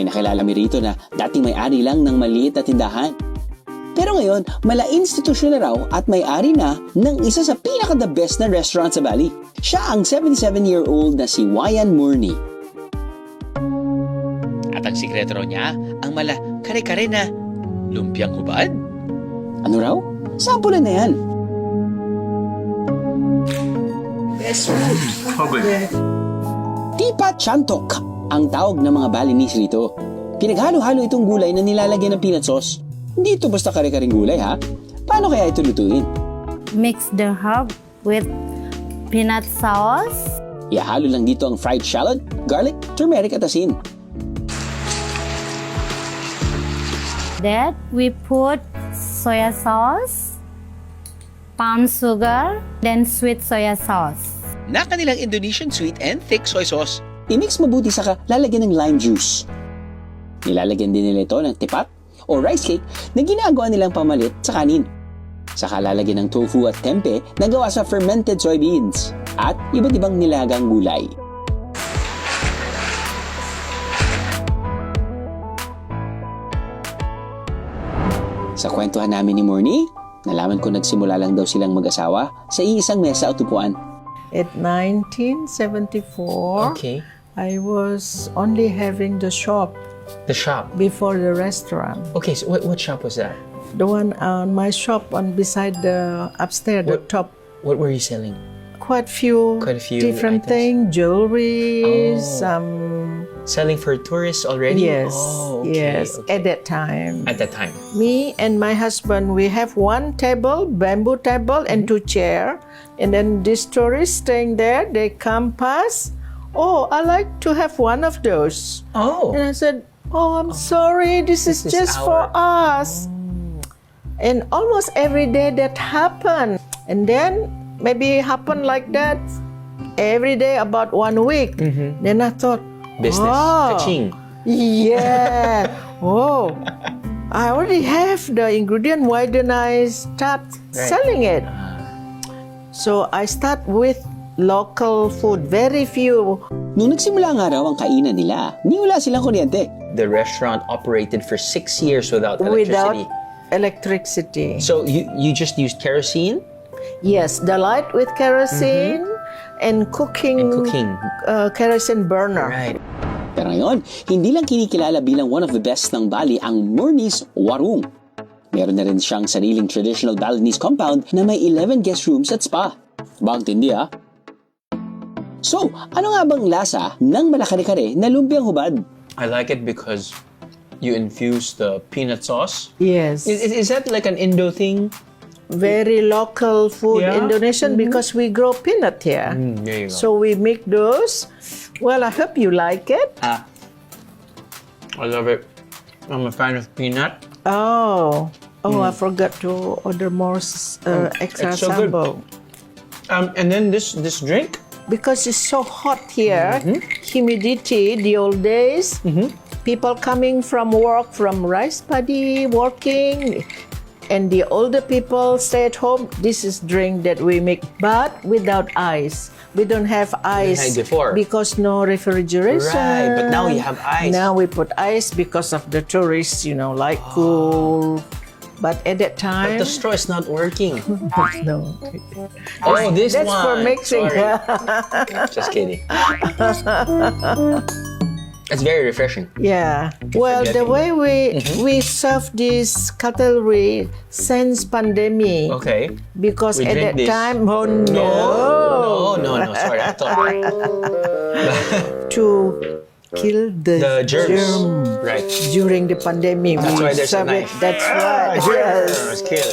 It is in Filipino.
May nakilala kami rito na dating may-ari lang ng maliit na tindahan. Pero ngayon, mala-institusyon na raw at may-ari na ng isa sa pinaka-the best na restaurant sa Bali. Siya ang 77-year-old na si Murni. At ang sikreto raw niya, ang mala kare-kare na lumpiang hubad. Ano raw? Sampulan na yan. Tipa Chantok ang tawag ng mga Balinese rito. Pinaghalo-halo itong gulay na nilalagyan ng peanut sauce. Hindi ito basta kare-karing gulay, ha? Paano kaya ito lutuin? Mix the herb with peanut sauce. Ihalo lang dito ang fried shallot, garlic, turmeric at asin. That we put soya sauce, palm sugar, then sweet soya sauce. Na kanilang Indonesian sweet and thick soy sauce. I-mix mabuti saka lalagyan ng lime juice. Nilalagyan din nila ito ng tipat o rice cake na ginagawa nilang pamalit sa kanin. Saka lalagyan ng tofu at tempeh na gawa sa fermented soybeans at iba't ibang nilagang gulay. Sa kwentuhan namin ni Murni, nalaman ko nagsimula lang daw silang mag-asawa sa iisang mesa o tupuan. At 1974, Okay. I was only having the shop The shop. before the restaurant. Okay, so what shop was that? The one on my shop on beside the upstairs, the What- top. What were you selling? Quite a few different items. things, jewelry, Oh. some. Selling for tourists already? Yes, Oh, okay, yes. okay. At that time, At that time. me and my husband, we have one table, bamboo table, and two chairs. And then these tourists staying there, they come past. Oh, I like to have one of those. Oh. And I said, oh, I'm sorry, this is just for us. And almost every day that happened. And then maybe happen like that every day about 1 week. Then I thought, Business. oh, Kaching. yeah. Oh, I already have the ingredient. Why don't I start selling it? So I start with local food, very few. Nung nagsimula nga raw ang kainan nila, wala silang kuryente. The restaurant operated for 6 years without Without electricity. electricity. So you just used kerosene Yes, the light with kerosene and cooking, and cooking. Kerosene burner. Right. Pero ngayon, hindi lang kinikilala bilang one of the best ng Bali ang Murni's Warung. Meron na rin siyang sariling traditional Balinese compound na may 11 guest rooms at spa. Bang tindi, ha? So, ano nga bang lasa ng malakare-kare na lumpiang hubad? I like it because you infuse the peanut sauce. Yes, Is that like an Indo thing? very local food, Yeah. Indonesian, because we grow peanut here. There you go. So we make those. Well, I hope you like it. I love it. I'm a fan of peanut. Oh, I forgot to order more extra it's so good. sambal. And then this drink. Because it's so hot here, humidity, the old days, people coming from work, from rice paddy, working, and the older people stay at home, this is drink that we make, but without ice. We don't have ice Like before. because no refrigeration. Right, but now you have ice. Now we put ice because of the tourists, like cool. But at that time, But the straw is not working. no. Oh, this That's one. for mixing. Sorry. Just kidding. It's very refreshing. Yeah. Well, the way we serve this cutlery since pandemic. Okay. Because We at drink that this. time, oh No. Sorry, I thought to kill the germs. germ Right. during the pandemic. That's we why there's a serve it. knife. That's right. Yes. Germs, kill.